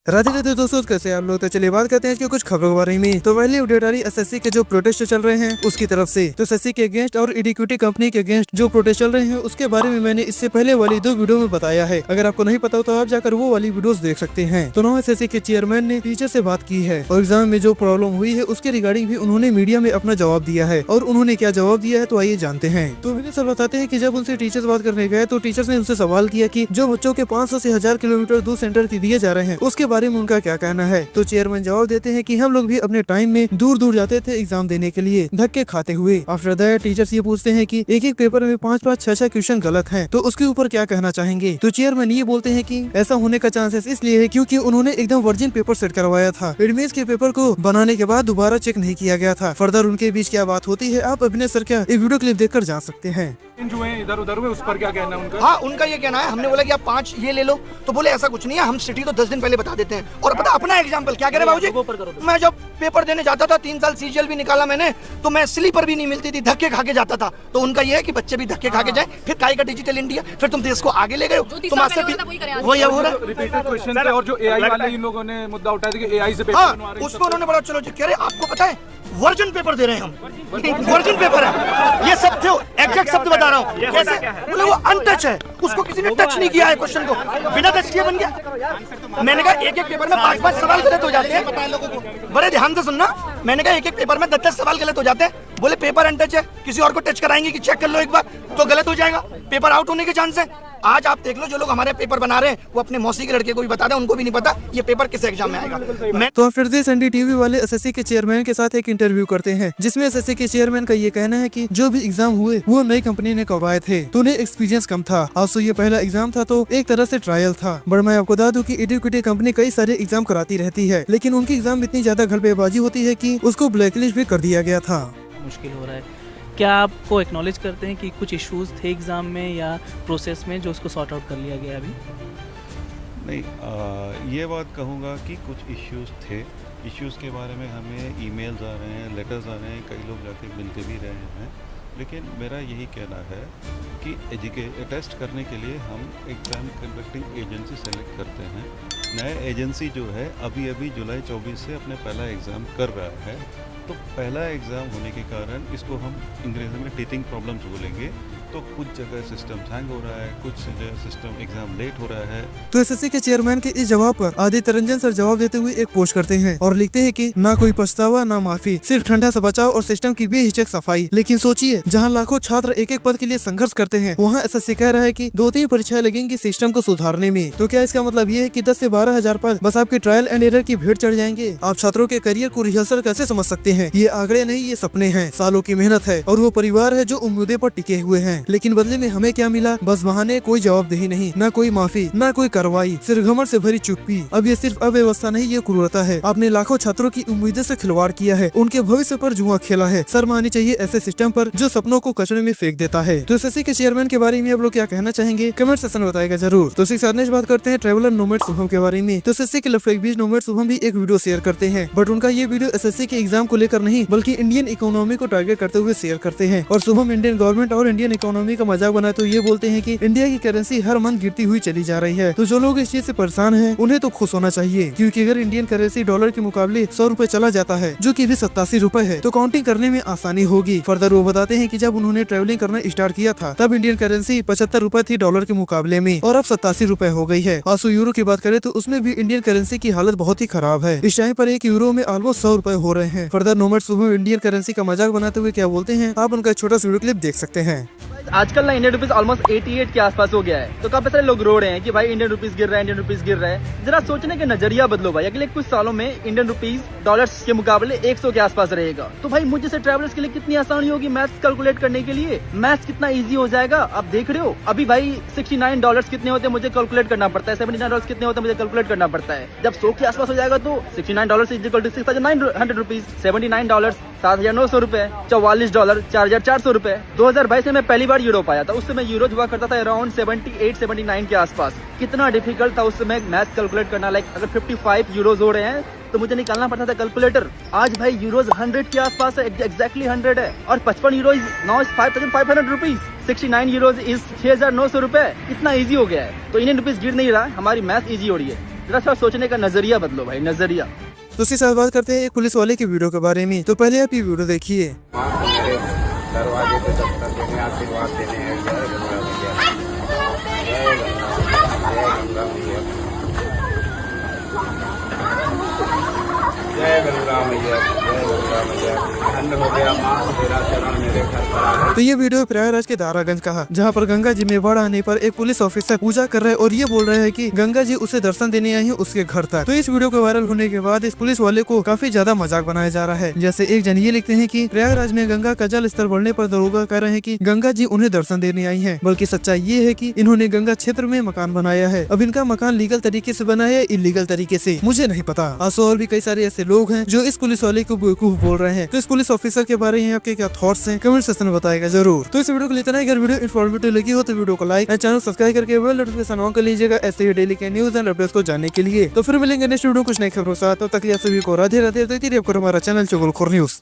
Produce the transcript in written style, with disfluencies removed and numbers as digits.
राधे राधे दोस्तों, कैसे आप लोग। तो चलिए बात करते हैं कि कुछ खबरों के बारे में। तो पहले अपडेट आ रही एसएससी के जो प्रोटेस्ट चल रहे हैं उसकी तरफ से। तो एसएससी के अगेंस्ट और इक्विटी कंपनी के अगेंस्ट जो प्रोटेस्ट चल रहे हैं उसके बारे में मैंने इससे पहले वाली 2 वीडियो में बताया है। अगर आपको नहीं पता हो तो आप जाकर वो वाली वीडियोस देख सकते हैं। तो नौ एसएससी के चेयरमैन ने टीचर से बात की है और एग्जाम में जो प्रॉब्लम हुई है उसके रिगार्डिंग भी उन्होंने मीडिया में अपना जवाब दिया है। और उन्होंने क्या जवाब दिया है तो आइए जानते हैं। तो विनय सर बताते हैं कि जब उनसे टीचर्स बात करने गए तो टीचर्स ने उनसे सवाल किया कि जो बच्चों के 500 से 1000 किलोमीटर दूर सेंटर दिए जा रहे हैं उसके बारे में उनका क्या कहना है। तो चेयरमैन जवाब देते हैं कि हम लोग भी अपने टाइम में दूर दूर जाते थे एग्जाम देने के लिए धक्के खाते हुए। आफ्टर दैट टीचर्स ये पूछते हैं कि एक एक पेपर में 5-5, 6-6 क्वेश्चन गलत हैं, तो उसके ऊपर क्या कहना चाहेंगे। तो चेयरमैन ये बोलते हैं कि ऐसा होने का चांसेस इसलिए है क्योंकि उन्होंने एकदम वर्जिन पेपर सेट करवाया था। एडमिस के पेपर को बनाने के बाद दोबारा चेक नहीं किया गया था। फर्दर उनके बीच क्या बात होती है आप अभिनय सर का एक वीडियो क्लिप देखकर जान सकते हैं। जो है इधर उधर हुए उस पर क्या कहना है उनका? हाँ, उनका ये कहना है, हमने बोला कि आप 5 ये ले लो, तो बोले ऐसा कुछ नहीं है, हम सिटी तो 10 दिन पहले बता देते हैं। और पता अपना एग्जाम्पल क्या कह रहे बाबूजी, मैं जब पेपर देने जाता था 3 साल सीजीएल भी निकाला मैंने, तो मैं स्लीपर भी नहीं मिलती थी, धक्के खा के जाता था। तो उनका ये है कि बच्चे भी धक्के खा के जाए, फिर काय का डिजिटल इंडिया, फिर तुम देश को आगे ले गए हो, तुम आज से वही हो रहा है। रिपीटेड क्वेश्चन थे और जो एआई वाले इन लोगों ने मुद्दा उठाया था कि एआई से पेपर बनवा रहे हैं, उसको उन्होंने बोला चलो जी, कह रहे आपको पता है वर्जन पेपर दे रहे हैं हम, वर्जन पेपर है, ये सब थे, एग्जैक्ट शब्द बता रहा हूँ। कैसे बोले वो अनटच है, उसको किसी ने टच नहीं किया है, क्वेश्चन को बिना टच किए बन गया। मैंने कहा एक एक पेपर में 5-5 सवाल गलत हो जाते हैं, बड़े ध्यान से सुनना। मैंने कहा एक एक पेपर में 10-10 सवाल गलत हो जाते हैं। बोले पेपर अनटच है, किसी और को टच कराएंगे कि चेक कर लो एक बार तो गलत हो जाएगा, पेपर आउट होने के चांस है। आज आप देख लो जो लोग हमारे पेपर बना रहे हैं वो अपने मौसी के लड़के को भी बता दें, उनको भी नहीं पता ये पेपर किस एग्जाम में आएगा। तो फिर दिस एनडीटीवी वाले एसएससी के चेयरमैन के साथ एक इंटरव्यू करते हैं जिसमें एसएससी के चेयरमैन का ये कहना है कि जो भी एग्जाम हुए वो नई कंपनी ने करवाए थे, तो उन्हें एक्सपीरियंस कम था। आज ये पहला एग्जाम था तो एक तरह से ट्रायल था। बट मैं आपको बता दूं कि इक्विटी कंपनी कई सारे एग्जाम कराती रहती है, लेकिन उनकी एग्जाम इतनी ज्यादा गड़बड़बाजी होती है कि उसको ब्लैकलिस्ट भी कर दिया गया था। मुश्किल हो रहा है। क्या आपको एक्नॉलेज करते हैं कि कुछ इश्यूज थे एग्ज़ाम में या प्रोसेस में जो उसको सॉर्ट आउट कर लिया गया अभी? नहीं, ये बात कहूँगा कि कुछ इश्यूज थे। इश्यूज़ के बारे में हमें ईमेल्स आ रहे हैं, लेटर्स आ रहे हैं, कई लोग जाके मिलते भी रहे हैं। लेकिन मेरा यही कहना है कि टेस्ट करने के लिए हम एग्ज़ाम कंडक्टिंग एजेंसी सेलेक्ट करते हैं। नया एजेंसी जो है अभी जुलाई 24 से अपने पहला एग्ज़ाम कर रहा है, तो पहला एग्ज़ाम होने के कारण इसको हम अंग्रेजी में टीचिंग प्रॉब्लम्स बोलेंगे। तो कुछ जगह सिस्टम हैंग हो रहा है, कुछ जगह सिस्टम एग्जाम लेट हो रहा है। तो एसएससी के चेयरमैन के इस जवाब पर आदित्य रंजन सर जवाब देते हुए एक पोस्ट करते हैं और लिखते हैं कि ना कोई पछतावा ना माफी, सिर्फ ठंडा सा बचाव और सिस्टम की बेहिचक सफाई। लेकिन सोचिए, जहां लाखों छात्र एक एक पद के लिए संघर्ष करते हैं, वहां एसएससी कह रहा है कि 2-3 परीक्षाएं लगेंगी सिस्टम को सुधारने में। तो क्या इसका मतलब ये है कि 10 से 12 हजार पद बस आपके ट्रायल एंड एरर की भेंट चढ़ जाएंगे? आप छात्रों के करियर को रिहर्सल कैसे समझ सकते हैं? ये आंकड़े नहीं, ये सपने हैं, सालों की मेहनत है और वो परिवार है जो उम्मीदों पर टिके हुए हैं। लेकिन बदले में हमें क्या मिला? बस बहाने, कोई जवाबदेही नहीं, ना कोई माफी, ना कोई कार्रवाई, सिर्फ घमंड से भरी चुप्पी। अब ये सिर्फ अव्यवस्था नहीं, ये क्रूरता है। आपने लाखों छात्रों की उम्मीदों से खिलवाड़ किया है, उनके भविष्य पर जुआ खेला है। शर्म आनी चाहिए ऐसे सिस्टम पर जो सपनों को कचरे में फेंक देता है। तो एसएससी के चेयरमैन के बारे में आप लोग क्या कहना चाहेंगे? कमेंट सेक्शन में बताएगा जरूर। तो इसी साथ बात करते हैं ट्रैवलर नोमैड शुभम के बारे में। तो एसएससी के लेफ्ट बीच नोमैड शुभम भी एक वीडियो शेयर करते हैं, बट उनका ये वीडियो एसएससी के एग्जाम को लेकर नहीं बल्कि इंडियन इकोनॉमी को टारगेट करते हुए शेयर करते हैं। और शुभम इंडियन गवर्नमेंट और इंडियन इकोनॉमी का मजाक बनाए तो ये बोलते हैं कि इंडिया की करेंसी हर मंथ गिरती हुई चली जा रही है। तो जो लोग इस चीज से परेशान हैं, उन्हें तो खुश होना चाहिए, क्योंकि अगर इंडियन करेंसी डॉलर के मुकाबले 100 रुपए चला जाता है, जो कि भी 87 रुपए है, तो काउंटिंग करने में आसानी होगी। फर्दर वो बताते हैं कि जब उन्होंने ट्रैवलिंग करना स्टार्ट किया था तब इंडियन करेंसी 75 रुपए थी डॉलर के मुकाबले में, और अब 87 रुपए हो गई है। और यूरो की बात करें तो उसमें भी इंडियन करेंसी की हालत बहुत ही खराब है। इस टाइम पर 1 यूरो में ऑलमोस्ट 100 रुपए हो रहे हैं। Further nomad Shubham Indian currency का मजाक बनाते हुए क्या बोलते हैं, आप उनका छोटा वीडियो क्लिप देख सकते हैं। आजकल ना इंडियन रुपीज ऑलमोस्ट 88 के आसपास हो गया है, तो काफी सारे लोग रो रहे हैं कि भाई इंडियन रुपीज गिर रहा है, इंडियन रुपीज गिर रहा है। जरा सोचने का नजरिया बदलो भाई, अगले कुछ सालों में इंडियन रुपीज डॉलर्स के मुकाबले 100 के आसपास रहेगा। तो भाई मुझे से ट्रैवलर्स के लिए कितनी आसानी होगी मैथ्स कैलकुलेट करने के लिए, मैथ्स कितना इजी हो जाएगा। आप देख रहे हो अभी भाई $69 कितने होते हैं मुझे कैलकुलेट करना पड़ता है, $79 कितने होते हैं मुझे कैलकुलेट करना पड़ता है। जब 100 के आसपास हो जाएगा तो $69 इक्वल टू 6,900 रुपीज, $79 7,900 रुपए, $44 4,400 रुपए। 2022 में मैं पहली बार यूरोप आया था, उस समय यूरो हुआ करता था अराउंड 78-79 के आसपास। कितना डिफिकल्ट था उस समय मैथ कैलकुलेट करना। लाइक अगर 55 यूरोज हो रहे हैं तो मुझे निकालना पड़ता था कैलकुलेटर। आज भाई यूरोज 100 के आसपास है, एग्जैक्टली 100 है, और 55 euro is now 5,500 rupees, 69 euros is 6,900 रुपए। इतना इजी हो गया है। तो इंडियन रुपीज गिर नहीं रहा, हमारी मैथ इजी हो रही है। जरा थोड़ा सोचने का नजरिया बदलो भाई, नजरिया। तो उसके साथ बात करते हैं एक पुलिस वाले की वीडियो के बारे में। तो पहले आप ये वीडियो देखिए। मेरे दरवाजे पे दस्तक देने, आशीर्वाद देने हैं। जय गंगा मैया, जय गंगा मैया, जय गंगा मैया, जय गंगा मैया। ठंड हो गया माँ, तेरा चरण मेरे घर पर आ। तो ये वीडियो प्रयागराज के दारागंज का है, जहाँ पर गंगा जी में बाढ़ आने पर एक पुलिस ऑफिसर पूजा कर रहे हैं और ये बोल रहे हैं कि गंगा जी उसे दर्शन देने आई है उसके घर तक। तो इस वीडियो के वायरल होने के बाद इस पुलिस वाले को काफी ज्यादा मजाक बनाया जा रहा है। जैसे एक जन ये लिखते हैं कि प्रयागराज में गंगा का जल स्तर बढ़ने पर दरोगा कह रहे हैं कि गंगा जी उन्हें दर्शन देने आई है, बल्कि सच्चाई ये है कि इन्होंने गंगा क्षेत्र में मकान बनाया है। अब इनका मकान लीगल तरीके से बना है, इलीगल तरीके से मुझे नहीं पता। आसो और भी कई सारे ऐसे लोग हैं जो इस पुलिस वाले को बेवकूफ बोल रहे हैं। तो इस पुलिस ऑफिसर के बारे में आपके क्या थॉट्स हैं, कमेंट सेक्शन में बताएगा जरूर। तो इस वीडियो को लेते हैं, अगर वीडियो इन्फॉर्मेटिव लगी हो तो वीडियो को लाइक और चैनल सब्सक्राइब करके बेल नोटिफिकेशन ऑन कर लीजिएगा ऐसे ही डेली के न्यूज एंड अपडेट्स को जानने के लिए। तो फिर मिलेंगे नेक्स्ट वीडियो कुछ नई खबरों के साथ। तब तक आप सभी को राधे राधे। देखते रहिए आपको हमारा चैनल चुगलखोर न्यूज।